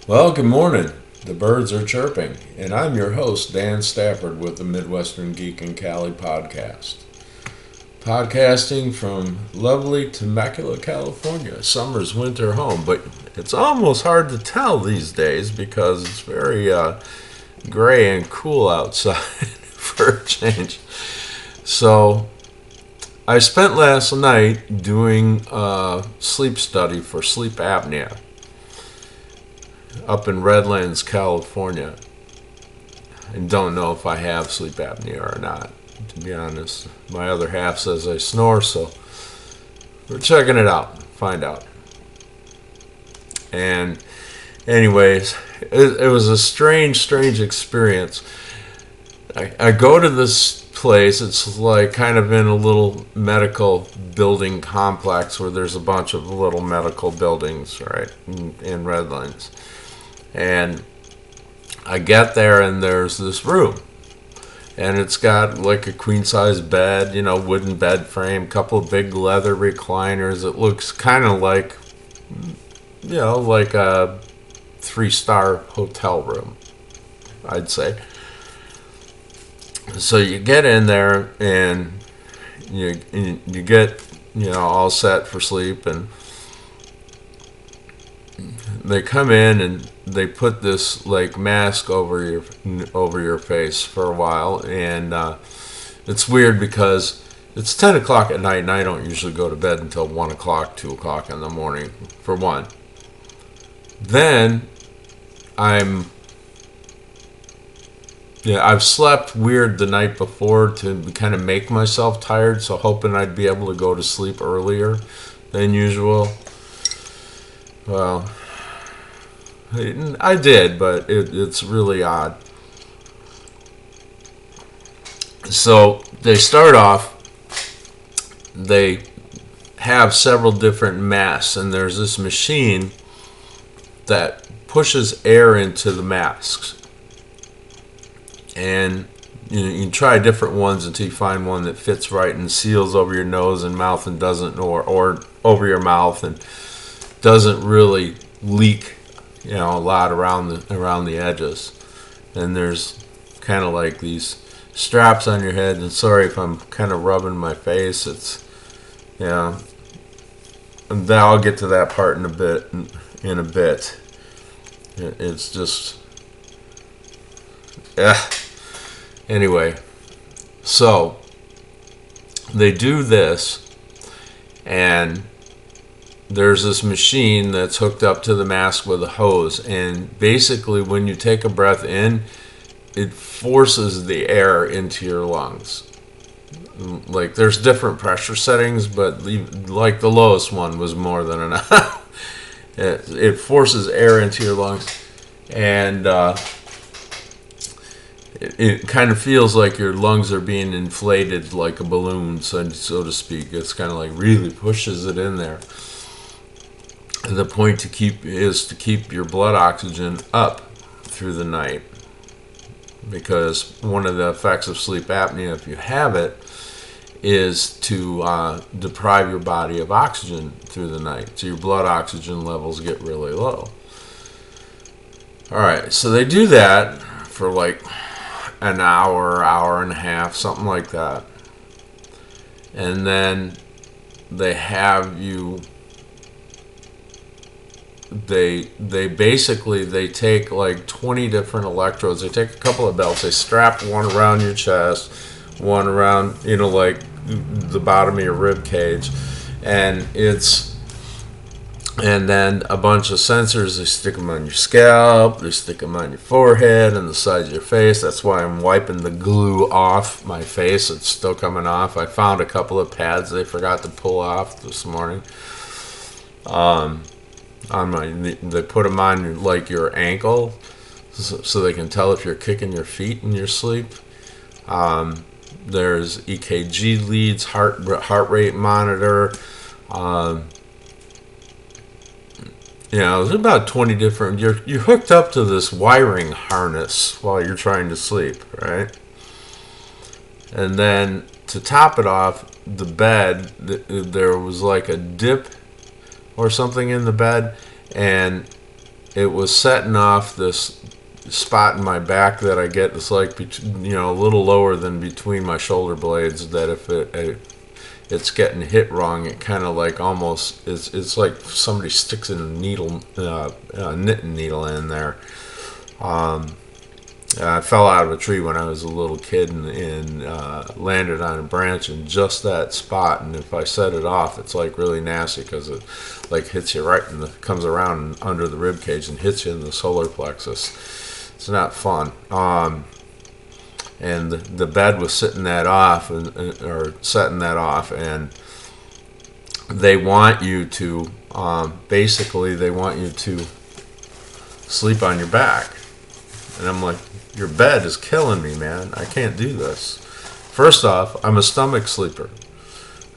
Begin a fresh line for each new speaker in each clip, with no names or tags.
Well, good morning. The birds are chirping, and I'm your host, Dan Stafford, with the Midwestern Geek and Cali podcast. Podcasting from lovely Temecula, California, summer's winter home, but it's almost hard to tell these days because it's very gray and cool outside for a change. So, I spent last night doing a sleep study for sleep apnea up in Redlands, California. And don't know if I have sleep apnea or not, to be honest. My other half says I snore, so we're checking it out, find out. And anyways, it was a strange experience. I go to this place. It's like kind of in a little medical building complex where there's a bunch of little medical buildings, right, in Redlands. And I get there and there's this room. And it's got like a queen size bed, wooden bed frame, couple of big leather recliners. It looks kind of like, like a 3-star hotel room, I'd say. So you get in there and you get, all set for sleep, and they come in and they put this like mask over your face for a while, and it's weird because it's 10 o'clock at night and I don't usually go to bed until 1 o'clock, 2 o'clock in the morning, for one. Then I've slept weird the night before to kind of make myself tired, so hoping I'd be able to go to sleep earlier than usual. Well, I did, but it's really odd. So they start off, they have several different masks, and there's this machine that pushes air into the masks. And you can try different ones until you find one that fits right and seals over your nose and mouth and doesn't, or over your mouth and doesn't really leak, a lot around the edges. And there's kind of like these straps on your head. And sorry if I'm kind of rubbing my face. It's, and then I'll get to that part in a bit. It's just, Anyway, so they do this, and there's this machine that's hooked up to the mask with a hose, and basically when you take a breath in, it forces the air into your lungs. Like, there's different pressure settings, but like the lowest one was more than enough. It forces air into your lungs, and it kind of feels like your lungs are being inflated like a balloon, so to speak. It's kind of like really pushes it in there. And the point is to keep your blood oxygen up through the night, because one of the effects of sleep apnea, if you have it, is to deprive your body of oxygen through the night, so your blood oxygen levels get really low. All right, so they do that for like an hour and a half, something like that. And then they have you, they take like 20 different electrodes. They take a couple of belts, they strap one around your chest, one around, like the bottom of your rib cage, and then a bunch of sensors. They stick them on your scalp, they stick them on your forehead and the sides of your face. That's why I'm wiping the glue off my face. It's still coming off. I found a couple of pads they forgot to pull off this morning. They put them on like your ankle, so they can tell if you're kicking your feet in your sleep. There's EKG leads, heart rate monitor. There's about 20 different. You're hooked up to this wiring harness while you're trying to sleep, right? And then to top it off, the bed, there was like a dip or something in the bed, and it was setting off this spot in my back that I get. It's like, a little lower than between my shoulder blades, that if it's getting hit wrong, it kind of like almost, it's like somebody sticks a needle, a knitting needle in there. I fell out of a tree when I was a little kid and landed on a branch in just that spot. And if I set it off, it's like really nasty because it like hits you right comes around under the rib cage and hits you in the solar plexus. It's not fun. And the bed was setting that off, and they want you to basically they want you to sleep on your back. And I'm like, your bed is killing me, man. I can't do this. First off, I'm a stomach sleeper.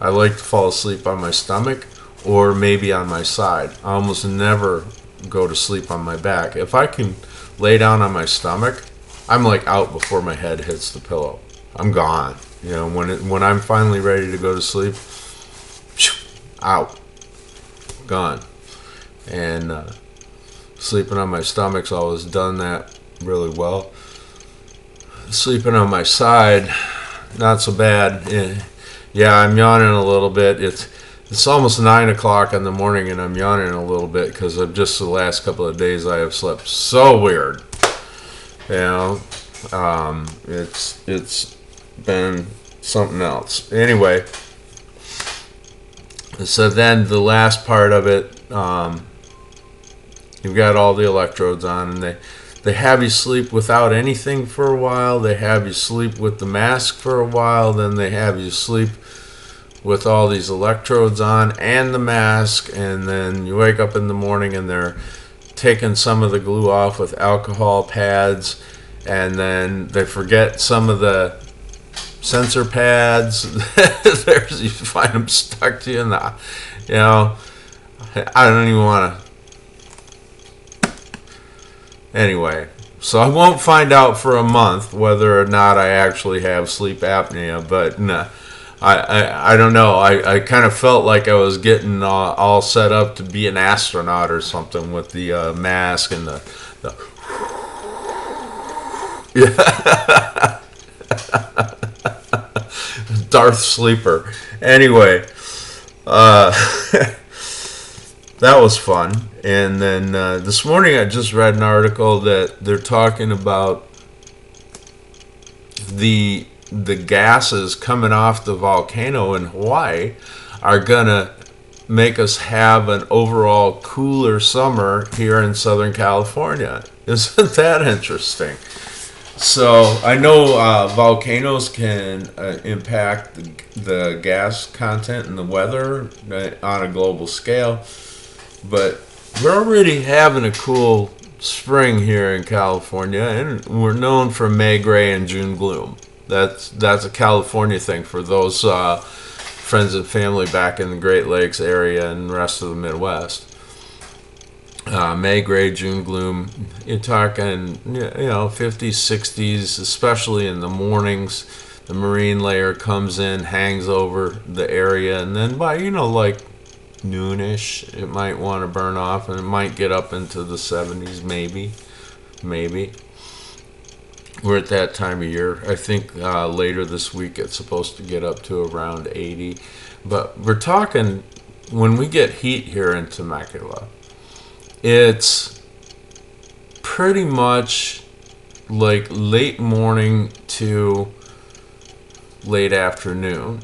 I like to fall asleep on my stomach or maybe on my side. I almost never go to sleep on my back. If I can lay down on my stomach, I'm like out before my head hits the pillow. I'm gone. When I'm finally ready to go to sleep, out, gone. And sleeping on my stomach's always done that really well. Sleeping on my side, not so bad. Yeah, I'm yawning a little bit. It's almost 9 o'clock in the morning, and I'm yawning a little bit because of just the last couple of days I have slept so weird. It's been something else. Anyway, so then the last part of it, you've got all the electrodes on, and they have you sleep without anything for a while. They have you sleep with the mask for a while. Then they have you sleep with all these electrodes on and the mask. And then you wake up in the morning and they're taking some of the glue off with alcohol pads. And then they forget some of the sensor pads. You find them stuck to you in the, I don't even want to. Anyway, so I won't find out for a month whether or not I actually have sleep apnea, but no, I don't know. I kind of felt like I was getting all set up to be an astronaut or something with the mask and the yeah. Darth Sleeper. Anyway, that was fun. And then this morning I just read an article that they're talking about the gases coming off the volcano in Hawaii are gonna make us have an overall cooler summer here in Southern California. Isn't that interesting? So I know volcanoes can impact the gas content and the weather on a global scale, but we're already having a cool spring here in California, and we're known for May gray and June gloom. That's a California thing for those friends and family back in the Great Lakes area and the rest of the Midwest. May gray, June gloom. You're talking, 50s, 60s, especially in the mornings. The marine layer comes in, hangs over the area, and then by like noonish, it might want to burn off, and it might get up into the 70s, maybe. We're at that time of year. I think later this week it's supposed to get up to around 80. But we're talking, when we get heat here in Temecula, it's pretty much like late morning to late afternoon.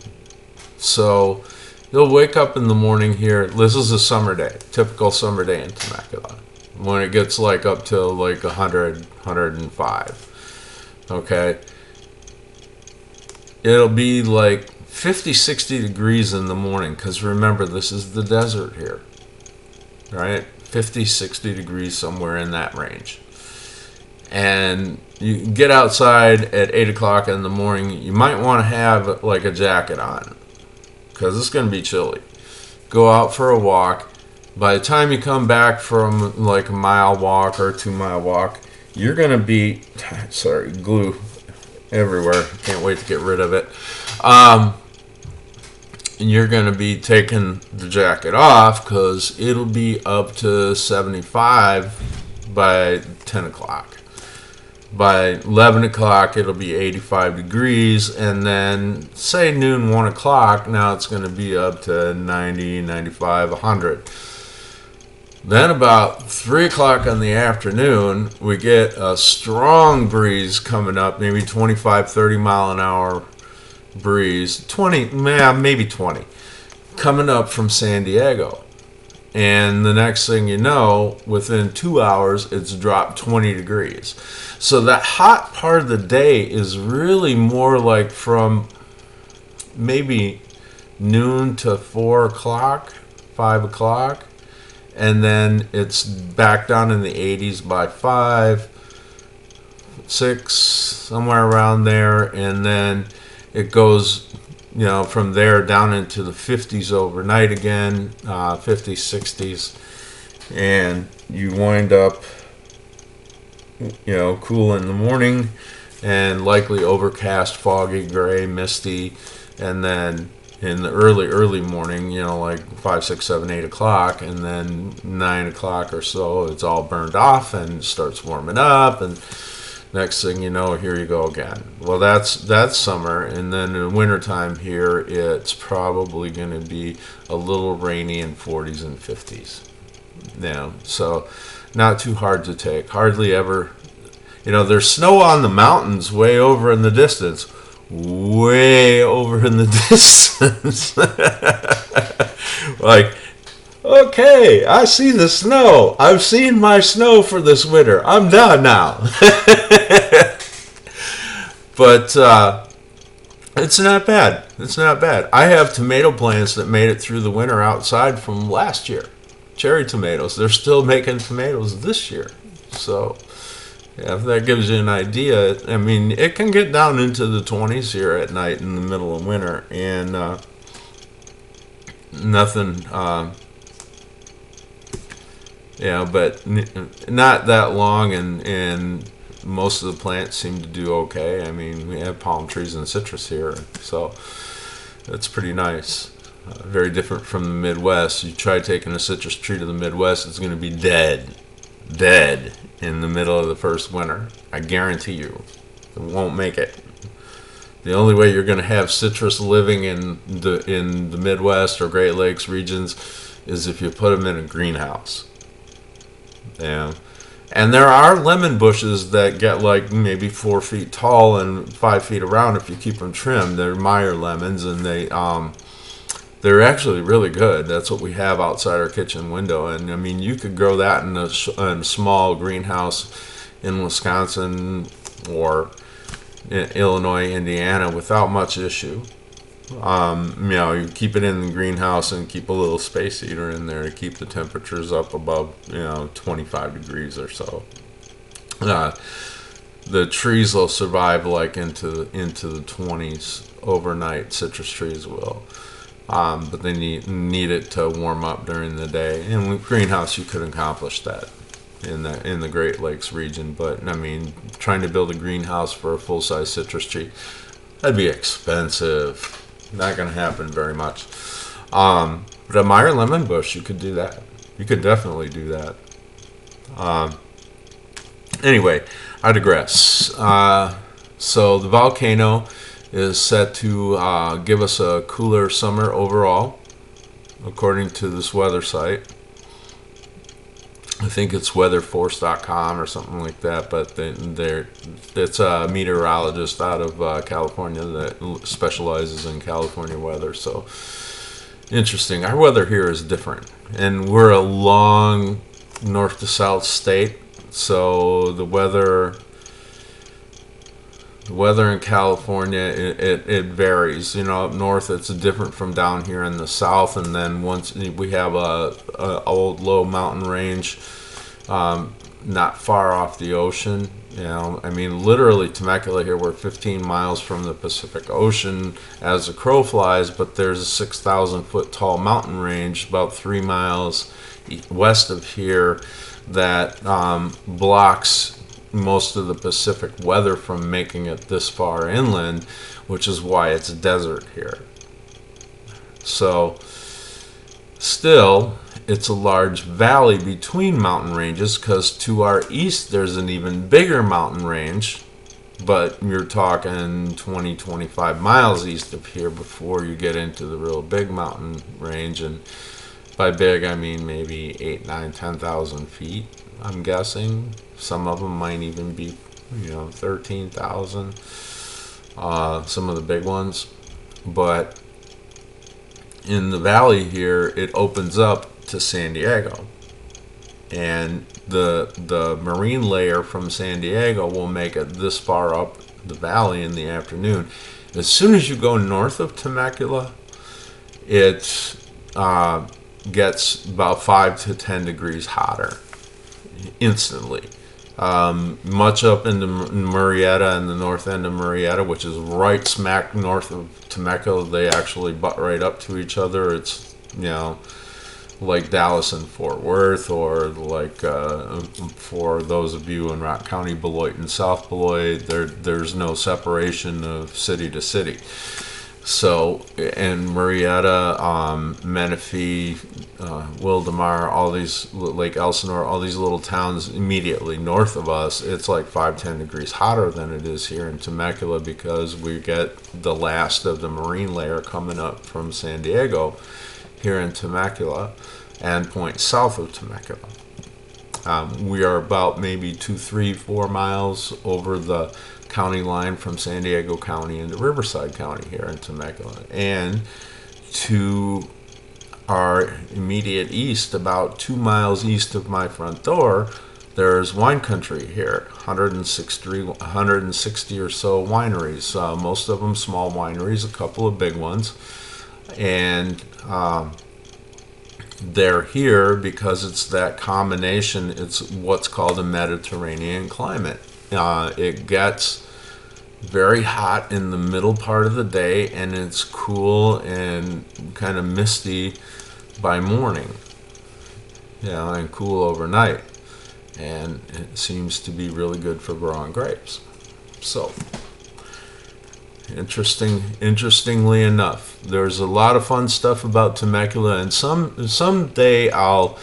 So you'll wake up in the morning here. This is a summer day, typical summer day in Temecula, when it gets like up to like 100, 105. Okay. It'll be like 50, 60 degrees in the morning, because remember, this is the desert here, right? 50, 60 degrees, somewhere in that range. And you get outside at 8 o'clock in the morning, you might want to have like a jacket on, because it's going to be chilly. Go out for a walk. By the time you come back from like a mile walk or 2 mile walk, you're going to be, glue everywhere. Can't wait to get rid of it. And you're going to be taking the jacket off, because it'll be up to 75 by 10 o'clock. By 11 o'clock, it'll be 85 degrees, and then say noon, 1 o'clock, now it's going to be up to 90, 95, 100. Then about 3 o'clock in the afternoon, we get a strong breeze coming up, maybe 25, 30 mile an hour breeze, 20, maybe 20, coming up from San Diego. And the next thing you know, within 2 hours, it's dropped 20 degrees. So that hot part of the day is really more like from maybe noon to 4 o'clock, 5 o'clock. And then it's back down in the 80s by 5, 6, somewhere around there. And then it goes, from there down into the 50s overnight again, 50s, 60s. And you wind up, cool in the morning and likely overcast, foggy, gray, misty. And then in the early morning, like 5, 6, 7, 8 o'clock, and then 9 o'clock or so, it's all burned off and starts warming up, and next thing you know, here you go again. Well, that's summer, and then in wintertime here, it's probably going to be a little rainy in 40s and 50s. So not too hard to take. Hardly ever, there's snow on the mountains way over in the distance. Way over in the distance. Like, okay, I see the snow. I've seen my snow for this winter. I'm done now. But it's not bad. It's not bad. I have tomato plants that made it through the winter outside from last year. Cherry tomatoes. They're still making tomatoes this year. So, yeah, if that gives you an idea, I mean, it can get down into the 20s here at night in the middle of winter, and nothing, but not that long, and most of the plants seem to do okay. I mean, we have palm trees and citrus here, so it's pretty nice. Very different from the Midwest. You try taking a citrus tree to the Midwest, it's going to be dead in the middle of the first winter. I guarantee you, it won't make it. The only way you're going to have citrus living in the Midwest or Great Lakes regions is if you put them in a greenhouse. Yeah. And there are lemon bushes that get like maybe 4 feet tall and 5 feet around if you keep them trimmed. They're Meyer lemons, and they're actually really good. That's what we have outside our kitchen window. And I mean, you could grow that in a small greenhouse in Wisconsin or in Illinois, Indiana without much issue. You keep it in the greenhouse and keep a little space heater in there to keep the temperatures up above 25 degrees or so. The trees will survive like into the 20s overnight. Citrus trees will. But they need it to warm up during the day. And with greenhouse, you could accomplish that in the Great Lakes region. But I mean, trying to build a greenhouse for a full-size citrus tree, that'd be expensive. Not going to happen very much. But a Meyer lemon bush, you could do that. You could definitely do that. Anyway, I digress. So the volcano is set to give us a cooler summer overall, according to this weather site. I think it's weatherforce.com or something like that, but it's a meteorologist out of California that specializes in California weather. So interesting. Our weather here is different, and we're a long north to south state, so the weather in California, it varies. Up north it's different from down here in the south, and then once we have a old low mountain range not far off the ocean. I mean, literally Temecula here, we're 15 miles from the Pacific Ocean as the crow flies, but there's a 6,000 foot tall mountain range about 3 miles west of here that blocks most of the Pacific weather from making it this far inland, which is why it's desert here. So still, it's a large valley between mountain ranges, because to our east there's an even bigger mountain range, but you're talking 20-25 miles east of here before you get into the real big mountain range. And by big, I mean maybe 8, 9, 10,000 feet, I'm guessing. Some of them might even be, 13,000, some of the big ones. But in the valley here, it opens up to San Diego. And the marine layer from San Diego will make it this far up the valley in the afternoon. As soon as you go north of Temecula, it gets about 5 to 10 degrees hotter instantly. Much up into Murrieta and the north end of Murrieta, which is right smack north of Temecula. They actually butt right up to each other. It's, like Dallas and Fort Worth, or like for those of you in Rock County, Beloit and South Beloit, there's no separation of city to city. So, and Murrieta, Menifee, Wildemar, all these, Lake Elsinore, all these little towns immediately north of us, it's like 5-10 degrees hotter than it is here in Temecula, because we get the last of the marine layer coming up from San Diego here in Temecula and points south of Temecula. We are about maybe 2, 3, 4 miles over the county line from San Diego County into Riverside County here in Temecula. And to our immediate east, about 2 miles east of my front door, there's wine country here, 160 or so wineries, most of them small wineries, a couple of big ones. And they're here because it's that combination. It's what's called a Mediterranean climate. It gets very hot in the middle part of the day, and it's cool and kind of misty by morning, and cool overnight. And it seems to be really good for growing grapes. So, interestingly enough, there's a lot of fun stuff about Temecula, and someday I'll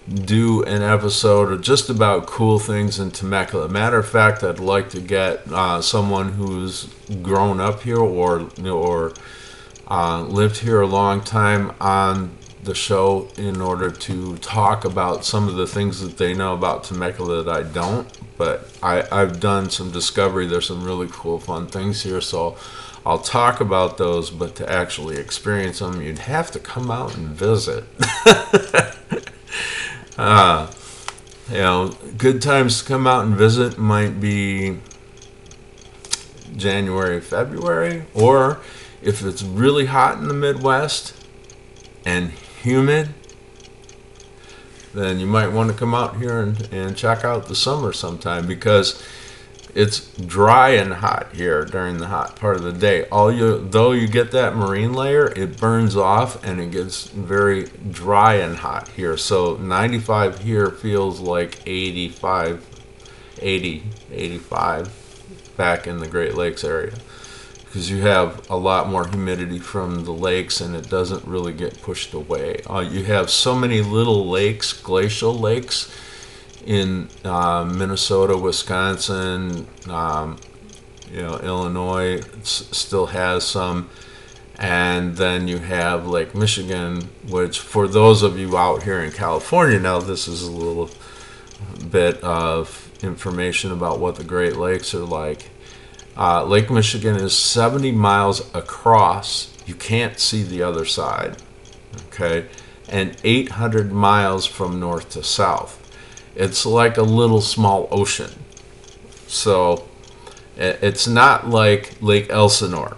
do an episode of just about cool things in Temecula. Matter of fact, I'd like to get someone who's grown up here or lived here a long time on the show in order to talk about some of the things that they know about Temecula that I don't. But I've done some discovery. There's some really cool, fun things here, so I'll talk about those. But to actually experience them, you'd have to come out and visit. Good times to come out and visit might be January, February, or if it's really hot in the Midwest and humid, then you might want to come out here and check out the summer sometime, because it's dry and hot here during the hot part of the day. Though you get that marine layer, it burns off and it gets very dry and hot here. So 95 here feels like 85 back in the Great Lakes area, because you have a lot more humidity from the lakes and it doesn't really get pushed away. You have so many little lakes, glacial lakes, in Minnesota, Wisconsin, Illinois still has some, and then you have Lake Michigan, which for those of you out here in California, now this is a little bit of information about what the Great Lakes are like. Lake Michigan is 70 miles across. You can't see the other side, okay, and 800 miles from north to south. It's like a little small ocean. So it's not like Lake Elsinore.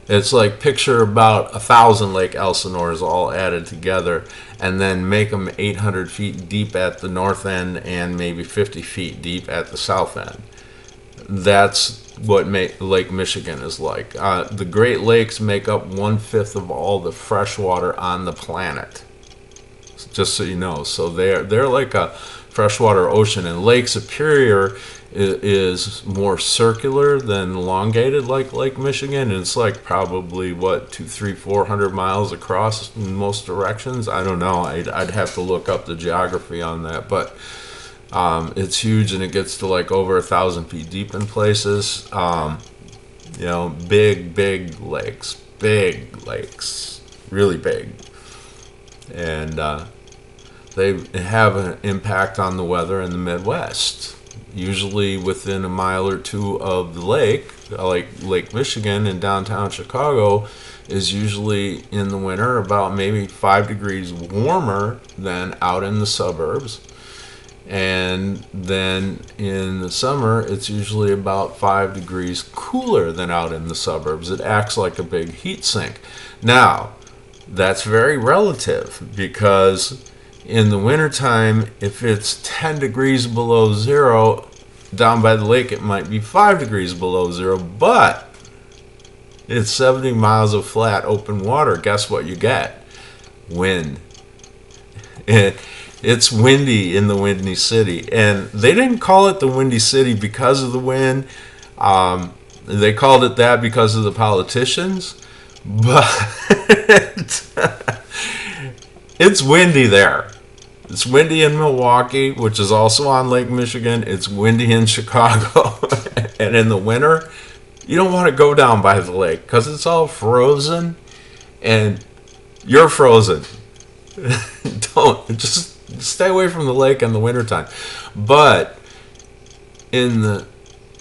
It's like, picture about 1,000 Lake Elsinores all added together, and then make them 800 feet deep at the north end and maybe 50 feet deep at the south end. That's what Lake Michigan is like. The Great Lakes make up 1/5 of all the fresh water on the planet, just so you know. So they're like a freshwater ocean. And Lake Superior is more circular than elongated like Lake Michigan. And it's like probably, 400 miles across in most directions. I don't know. I'd have to look up the geography on that. But it's huge, and it gets to like over 1,000 feet deep in places. Big lakes, really big. And they have an impact on the weather in the Midwest. Usually within a mile or two of the lake, like Lake Michigan in downtown Chicago, is usually in the winter about maybe 5 degrees warmer than out in the suburbs. And then in the summer, it's usually about 5 degrees cooler than out in the suburbs. It acts like a big heat sink. Now, that's very relative, because in the wintertime, if it's 10 degrees below zero, down by the lake, it might be 5 degrees below zero, but it's 70 miles of flat open water. Guess what you get? Wind. It's windy in the Windy City, and they didn't call it the Windy City because of the wind. They called it that because of the politicians, but it's windy there. It's windy in Milwaukee, which is also on Lake Michigan. It's windy in Chicago, and in the winter, you don't want to go down by the lake because it's all frozen, and you're frozen. Just stay away from the lake in the wintertime. But in the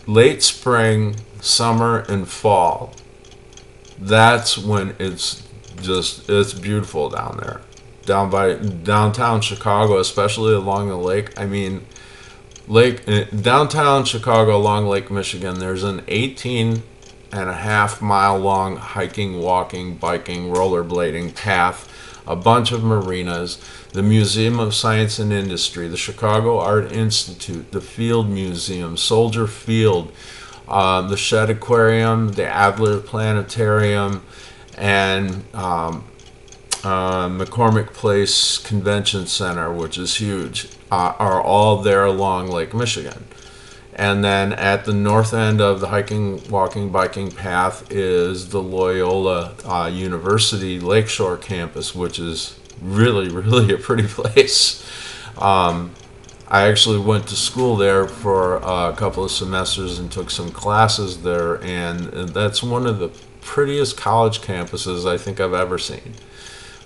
late spring, summer, and fall, that's when it's beautiful down there. Down by downtown Chicago, especially along the lake. I mean, downtown Chicago along Lake Michigan, there's an 18.5-mile long hiking, walking, biking, rollerblading path, a bunch of marinas, the Museum of Science and Industry, the Chicago Art Institute, the Field Museum, Soldier Field, the Shedd Aquarium, the Adler Planetarium, and McCormick Place Convention Center, which is huge, are all there along Lake Michigan. And then at the north end of the hiking, walking, biking path is the Loyola University Lakeshore campus, which is really, really a pretty place. I actually went to school there for a couple of semesters and took some classes there, and that's one of the prettiest college campuses I think I've ever seen.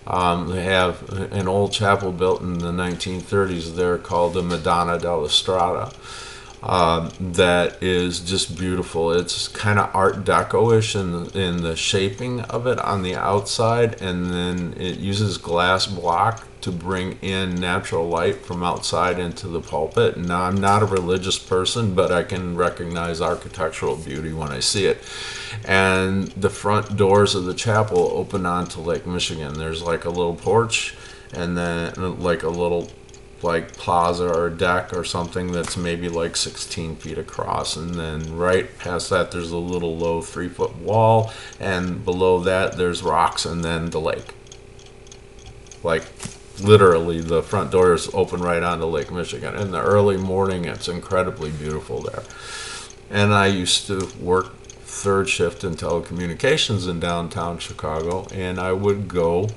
They have an old chapel built in the 1930s there called the Madonna della Strada. That is just beautiful. It's kind of Art Deco-ish in the shaping of it on the outside, and then it uses glass block to bring in natural light from outside into the pulpit. Now, I'm not a religious person, but I can recognize architectural beauty when I see it. And the front doors of the chapel open onto Lake Michigan. There's like a little porch, and then like a little plaza or deck or something that's maybe like 16 feet across, and then right past that there's a little low 3-foot wall, and below that there's rocks, and then the lake. Like literally the front doors open right onto Lake Michigan. In the early morning, it's incredibly beautiful there. And I used to work third shift in telecommunications in downtown Chicago, and I would go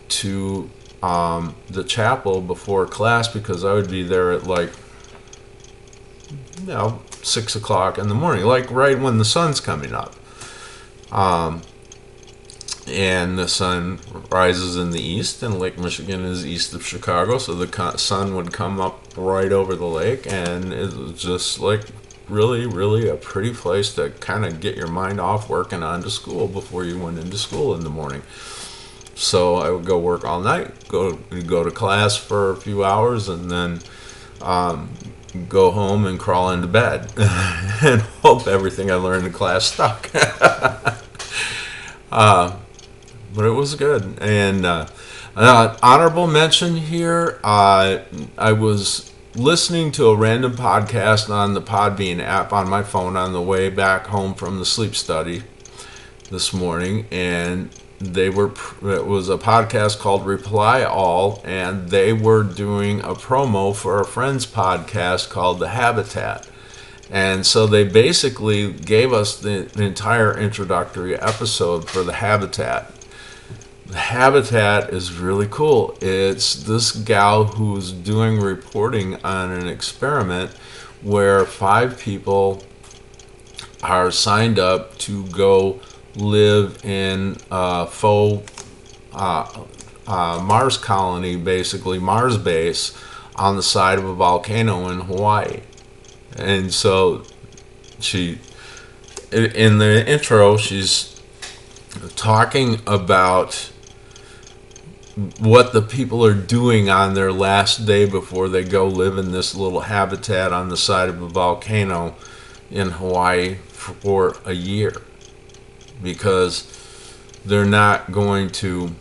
to the chapel before class because I would be there at 6 o'clock in the morning, like right when the sun's coming up. And the sun rises in the east, and Lake Michigan is east of Chicago, so the sun would come up right over the lake, and it was just like really, really a pretty place to kind of get your mind off working on to school before you went into school in the morning. So I would go work all night, go to class for a few hours, and then go home and crawl into bed and hope everything I learned in class stuck. But it was good. And honorable mention here, I was listening to a random podcast on the Podbean app on my phone on the way back home from the sleep study this morning, and it was a podcast called Reply All, and they were doing a promo for a friend's podcast called The Habitat. And so they basically gave us the entire introductory episode for The Habitat. The Habitat is really cool. It's this gal who's doing reporting on an experiment where 5 people are signed up to go live in a faux Mars colony, basically Mars base, on the side of a volcano in Hawaii. And so in the intro, she's talking about what the people are doing on their last day before they go live in this little habitat on the side of a volcano in Hawaii for a year, because they're not going to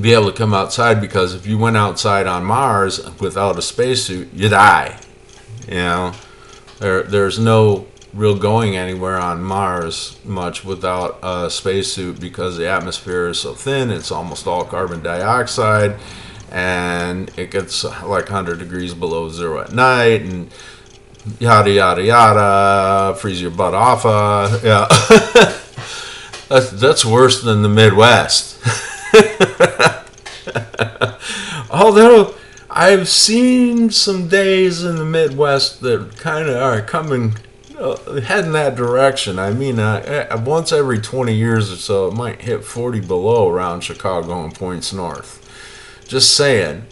be able to come outside, because if you went outside on Mars without a spacesuit, you die. You know, there's no real going anywhere on Mars much without a spacesuit, because the atmosphere is so thin. It's almost all carbon dioxide, and it gets like 100 degrees below zero at night, and yada yada yada, freeze your butt off. Yeah, that's worse than the Midwest. Although I've seen some days in the Midwest that kind of are coming, heading that direction. I mean, once every 20 years or so, it might hit 40 below around Chicago and points north. Just saying.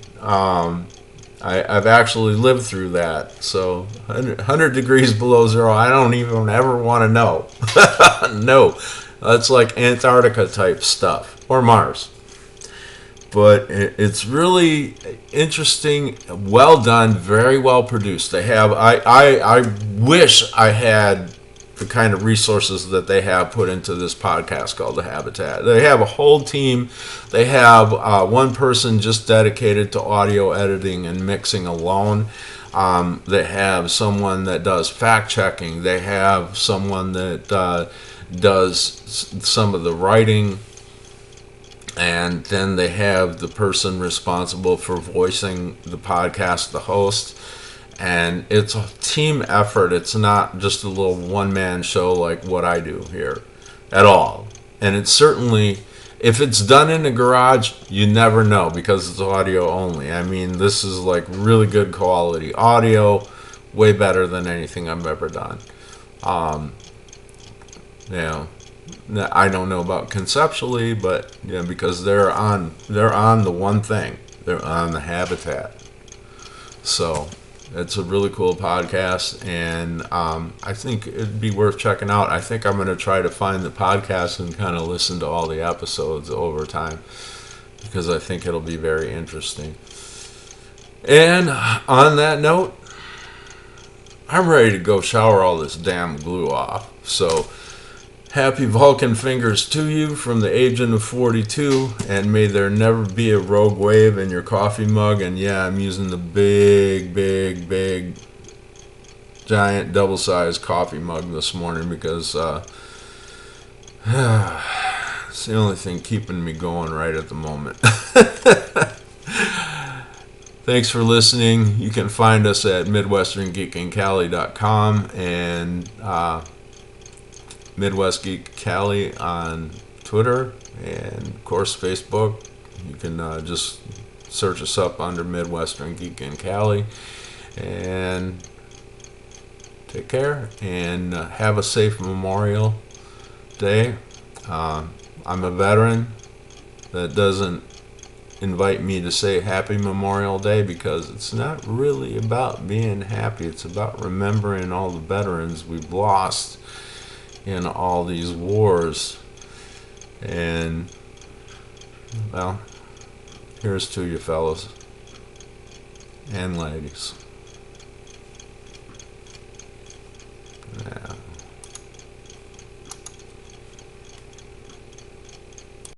I've actually lived through that. So 100 degrees below zero, I don't even ever want to know. No, that's like Antarctica type stuff, or Mars. But it's really interesting, well done, very well produced. They have, I wish I had the kind of resources that they have put into this podcast called The Habitat. They have a whole team. They have one person just dedicated to audio editing and mixing alone. They have someone that does fact checking. They have someone that does some of the writing. And then they have the person responsible for voicing the podcast, the host. And it's a team effort. It's not just a little one-man show like what I do here at all. And it's certainly, if it's done in a garage, you never know, because it's audio only. I mean, this is like really good quality audio, way better than anything I've ever done. I don't know about conceptually, but yeah, because they're on the one thing. They're on The Habitat. So it's a really cool podcast, and I think it'd be worth checking out. I think I'm going to try to find the podcast and kind of listen to all the episodes over time, because I think it'll be very interesting. And on that note, I'm ready to go shower all this damn glue off. So happy Vulcan fingers to you from the Agent of 42, and may there never be a rogue wave in your coffee mug. And yeah, I'm using the big, giant double-sized coffee mug this morning, because it's the only thing keeping me going right at the moment. Thanks for listening. You can find us at MidwesternGeekInCali.com and Midwest Geek Cali on Twitter, and of course Facebook. You can just search us up under Midwestern Geek in Cali. And take care, and have a safe Memorial Day. I'm a veteran. That doesn't invite me to say Happy Memorial Day, because it's not really about being happy. It's about remembering all the veterans we've lost in all these wars. And well, here's to you, fellas and ladies.